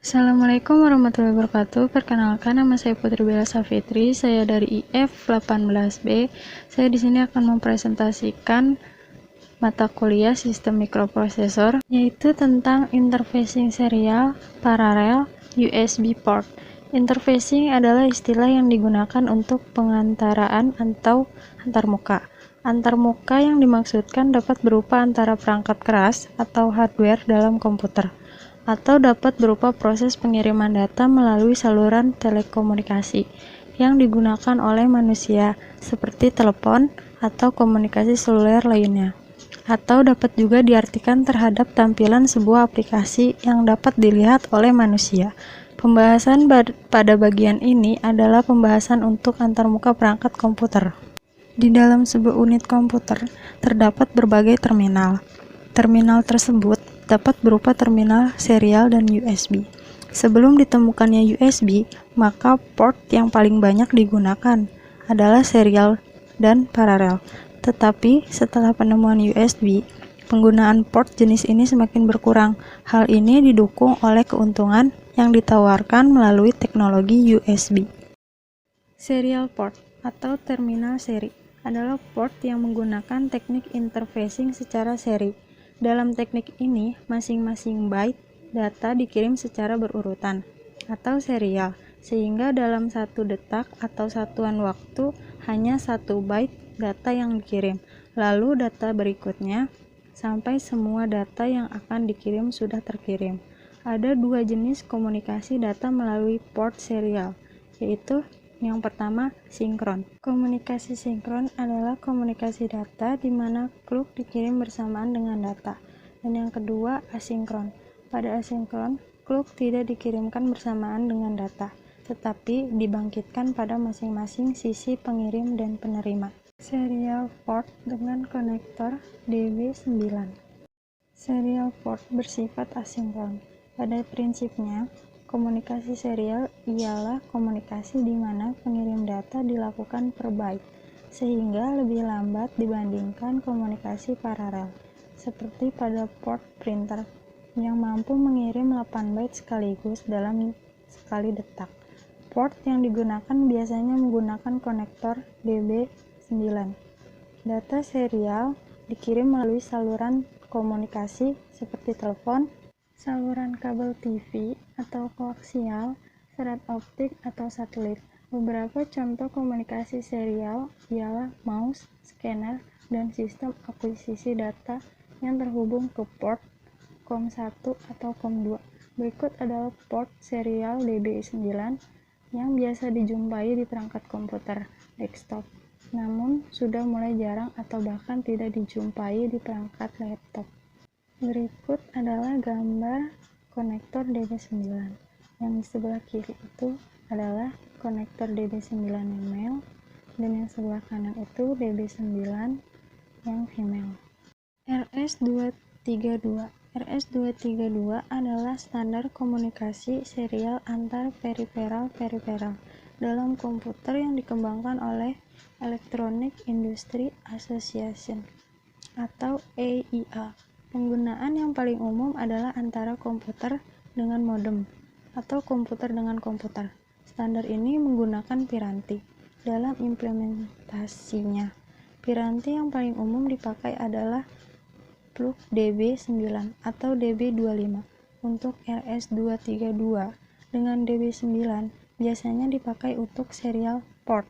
Assalamualaikum warahmatullahi wabarakatuh. Perkenalkan, nama saya Putri Bella Safitri. Saya dari IF 18B. Saya di sini akan mempresentasikan mata kuliah Sistem Mikroprosesor, yaitu tentang interfacing serial, paralel, USB port. Interfacing adalah istilah yang digunakan untuk pengantaraan atau antarmuka. Antarmuka yang dimaksudkan dapat berupa antara perangkat keras atau hardware dalam komputer, atau dapat berupa proses pengiriman data melalui saluran telekomunikasi yang digunakan oleh manusia, seperti telepon atau komunikasi seluler lainnya. Atau dapat juga diartikan terhadap tampilan sebuah aplikasi yang dapat dilihat oleh manusia. Pembahasan pada bagian ini adalah pembahasan untuk antarmuka perangkat komputer. Di dalam sebuah unit komputer, terdapat berbagai terminal. Terminal tersebut dapat berupa terminal serial dan USB. Sebelum ditemukannya USB, maka port yang paling banyak digunakan adalah serial dan paralel. Tetapi setelah penemuan USB, penggunaan port jenis ini semakin berkurang. Hal ini didukung oleh keuntungan yang ditawarkan melalui teknologi USB. Serial port atau terminal seri adalah port yang menggunakan teknik interfacing secara seri. Dalam teknik ini, masing-masing byte data dikirim secara berurutan atau serial, sehingga dalam satu detak atau satuan waktu hanya satu byte data yang dikirim. Lalu data berikutnya sampai semua data yang akan dikirim sudah terkirim. Ada dua jenis komunikasi data melalui port serial, yaitu yang pertama, sinkron. Komunikasi sinkron adalah komunikasi data di mana clock dikirim bersamaan dengan data. Dan yang kedua, asinkron. Pada asinkron, clock tidak dikirimkan bersamaan dengan data, tetapi dibangkitkan pada masing-masing sisi pengirim dan penerima. Serial port dengan konektor DB9. Serial port bersifat asinkron. Pada prinsipnya, komunikasi serial ialah komunikasi di mana pengirim data dilakukan per byte, sehingga lebih lambat dibandingkan komunikasi paralel, seperti pada port printer yang mampu mengirim 8 byte sekaligus dalam sekali detak. Port yang digunakan biasanya menggunakan konektor DB9. Data serial dikirim melalui saluran komunikasi seperti telepon, saluran kabel TV atau koaksial, serat optik atau satelit. Beberapa contoh komunikasi serial ialah mouse, scanner, dan sistem akuisisi data yang terhubung ke port COM1 atau COM2. Berikut adalah port serial DB9 yang biasa dijumpai di perangkat komputer desktop, namun sudah mulai jarang atau bahkan tidak dijumpai di perangkat laptop. Berikut adalah gambar konektor DB9. Yang di sebelah kiri itu adalah konektor DB9 yang male, dan yang sebelah kanan itu DB9 yang female. RS232. RS232 adalah standar komunikasi serial antar periferal dalam komputer yang dikembangkan oleh Electronic Industry Association atau EIA. Penggunaan yang paling umum adalah antara komputer dengan modem atau komputer dengan komputer. Standar ini menggunakan piranti. Dalam implementasinya, piranti yang paling umum dipakai adalah plug DB9 atau DB25. Untuk RS232 dengan DB9 biasanya dipakai untuk serial port.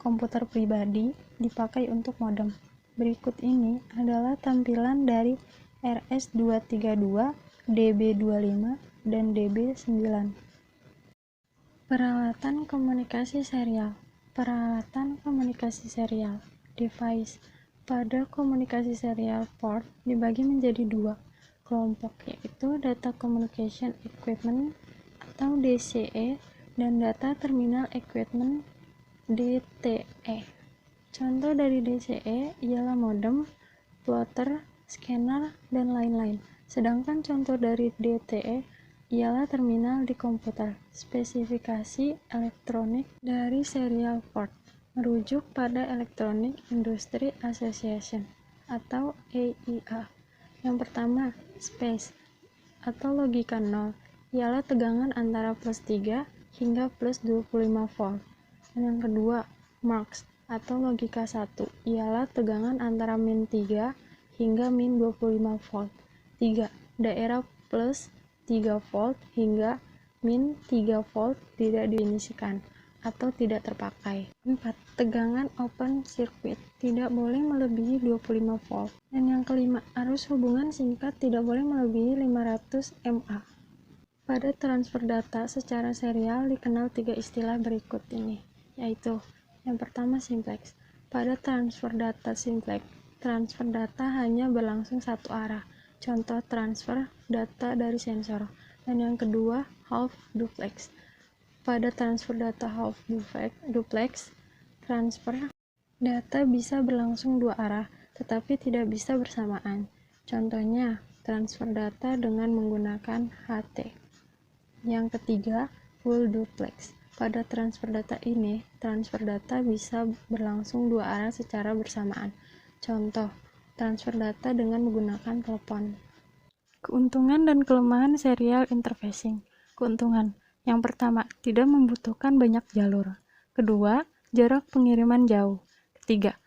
Komputer pribadi dipakai untuk modem. Berikut ini adalah tampilan dari RS232, DB25, dan DB9. Peralatan komunikasi serial. Peralatan komunikasi serial device. Pada komunikasi serial port dibagi menjadi dua kelompok, yaitu Data Communication Equipment atau DCE dan Data Terminal Equipment DTE. Contoh dari DCE ialah modem, plotter, scanner, dan lain-lain. Sedangkan contoh dari DTE ialah terminal di komputer. Spesifikasi elektronik dari serial port merujuk pada Electronic Industry Association atau EIA. Yang pertama, space atau logika 0, ialah tegangan antara plus 3 hingga plus 25 volt. Dan yang kedua, mux atau logika 1 ialah tegangan antara min 3 hingga min 25 volt. 3. Daerah plus 3 volt hingga min 3 volt tidak didefinisikan atau tidak terpakai. 4. Tegangan open circuit tidak boleh melebihi 25 volt. Dan yang kelima, arus hubungan singkat tidak boleh melebihi 500 mA. Pada transfer data secara serial dikenal 3 istilah berikut ini, yaitu yang pertama simplex. Pada transfer data simplex, transfer data hanya berlangsung satu arah. Contoh transfer data dari sensor. Dan yang kedua, half duplex. Pada transfer data half duplex, transfer data bisa berlangsung dua arah, tetapi tidak bisa bersamaan. Contohnya, transfer data dengan menggunakan HT. Yang ketiga, full duplex. Pada transfer data ini, transfer data bisa berlangsung dua arah secara bersamaan. Contoh, transfer data dengan menggunakan telepon. Keuntungan dan kelemahan serial interfacing. Keuntungan. Yang pertama, tidak membutuhkan banyak jalur. Kedua, jarak pengiriman jauh. Ketiga,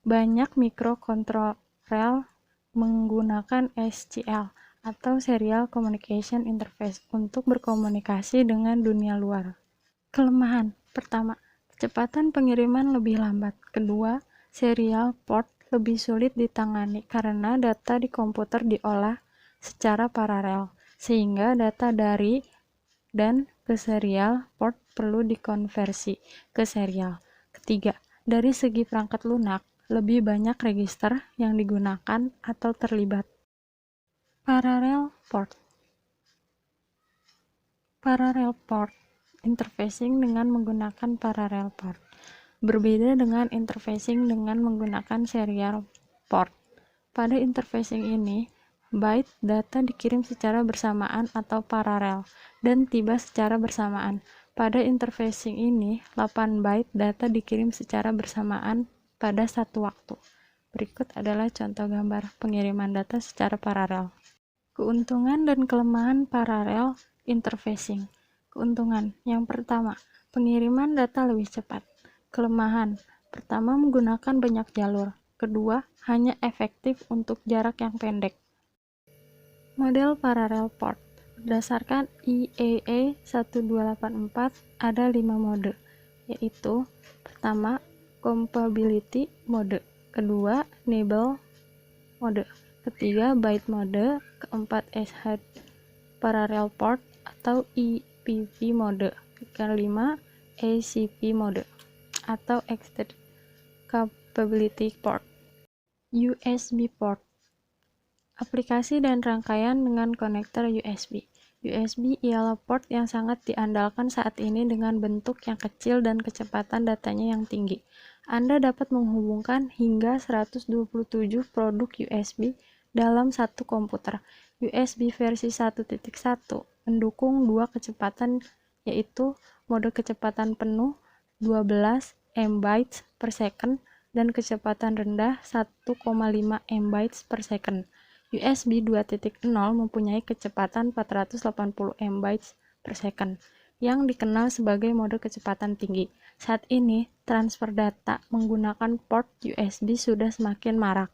banyak mikrokontroler menggunakan SCL atau Serial Communication Interface untuk berkomunikasi dengan dunia luar. Kelemahan. Pertama, kecepatan pengiriman lebih lambat. Kedua, serial port lebih sulit ditangani karena data di komputer diolah secara paralel, sehingga data dari dan ke serial port perlu dikonversi ke serial. Ketiga, dari segi perangkat lunak, lebih banyak register yang digunakan atau terlibat. Parallel port. Parallel port interfacing dengan menggunakan parallel port. Berbeda dengan interfacing dengan menggunakan serial port. Pada interfacing ini, byte data dikirim secara bersamaan atau paralel dan tiba secara bersamaan. Pada interfacing ini, 8 byte data dikirim secara bersamaan pada satu waktu. Berikut adalah contoh gambar pengiriman data secara paralel. Keuntungan dan kelemahan paralel interfacing. Keuntungan. Yang pertama, pengiriman data lebih cepat. Kelemahan. Pertama, menggunakan banyak jalur. Kedua, hanya efektif untuk jarak yang pendek. Model parallel port. Berdasarkan IEEE 1284 ada 5 mode, yaitu pertama, compatibility mode, kedua, enable mode, ketiga, byte mode, keempat, SH parallel port atau EPP mode, kelima, ACP mode atau extended capability port. USB port. Aplikasi dan rangkaian dengan konektor USB. USB ialah port yang sangat diandalkan saat ini dengan bentuk yang kecil dan kecepatan datanya yang tinggi. Anda dapat menghubungkan hingga 127 produk USB dalam satu komputer. USB versi 1.1 mendukung dua kecepatan, yaitu mode kecepatan penuh 12 MB per second dan kecepatan rendah 1,5 MB per second. USB 2.0 mempunyai kecepatan 480 MB per second, yang dikenal sebagai mode kecepatan tinggi. Saat ini, transfer data menggunakan port USB sudah semakin marak.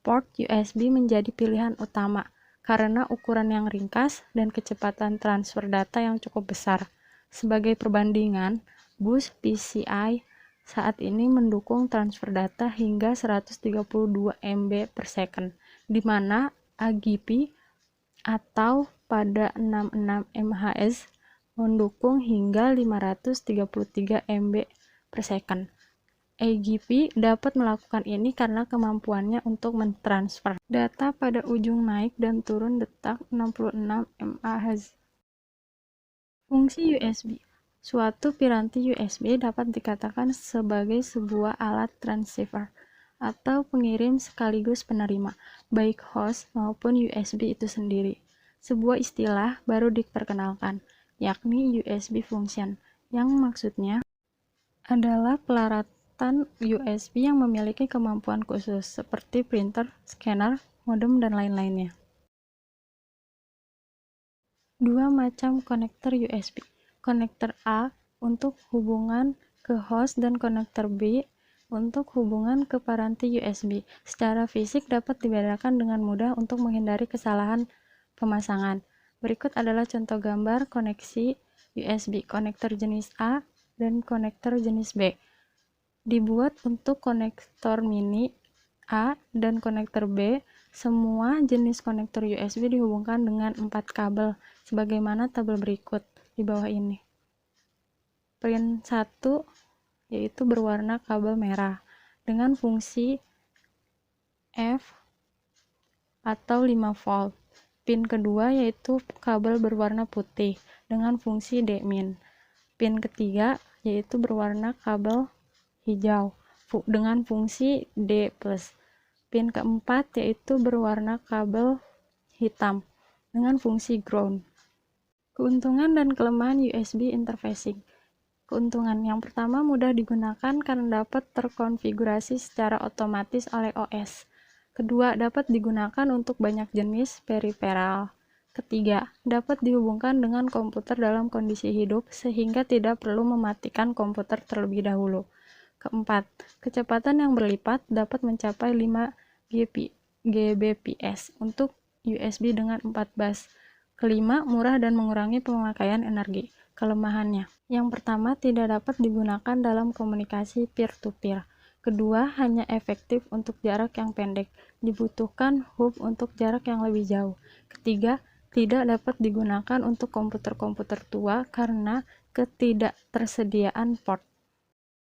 Port USB menjadi pilihan utama karena ukuran yang ringkas dan kecepatan transfer data yang cukup besar. Sebagai perbandingan, bus PCI saat ini mendukung transfer data hingga 132 MB per second, di mana AGP atau pada 66 MHz mendukung hingga 533 MB per second. AGP dapat melakukan ini karena kemampuannya untuk mentransfer data pada ujung naik dan turun detak 66 MHz. Fungsi USB. Suatu piranti USB dapat dikatakan sebagai sebuah alat transceiver atau pengirim sekaligus penerima, baik host maupun USB itu sendiri. Sebuah istilah baru diperkenalkan, yakni USB function, yang maksudnya adalah peralatan USB yang memiliki kemampuan khusus, seperti printer, scanner, modem, dan lain-lainnya. Dua macam konektor USB. Konektor A untuk hubungan ke host dan konektor B untuk hubungan ke paranti USB. Secara fisik dapat dibedakan dengan mudah untuk menghindari kesalahan pemasangan. Berikut adalah contoh gambar koneksi USB konektor jenis A dan konektor jenis B. Dibuat untuk konektor mini A dan konektor B. Semua jenis konektor USB dihubungkan dengan 4 kabel sebagaimana tabel berikut di bawah ini. Pin 1 yaitu berwarna kabel merah dengan fungsi F atau 5 volt. Pin kedua yaitu kabel berwarna putih dengan fungsi D-min. Pin ketiga yaitu berwarna kabel hijau dengan fungsi D+. Pin keempat yaitu berwarna kabel hitam dengan fungsi ground. Keuntungan dan kelemahan USB interfacing. Keuntungan yang pertama, mudah digunakan karena dapat terkonfigurasi secara otomatis oleh OS. Kedua, dapat digunakan untuk banyak jenis periferal. Ketiga, dapat dihubungkan dengan komputer dalam kondisi hidup sehingga tidak perlu mematikan komputer terlebih dahulu. Keempat, kecepatan yang berlipat dapat mencapai 5 Gbps untuk USB dengan 4 bus. Kelima, murah dan mengurangi pemakaian energi. Kelemahannya, yang pertama, tidak dapat digunakan dalam komunikasi peer-to-peer. Kedua, hanya efektif untuk jarak yang pendek. Dibutuhkan hub untuk jarak yang lebih jauh. Ketiga, tidak dapat digunakan untuk komputer-komputer tua karena ketidaktersediaan port.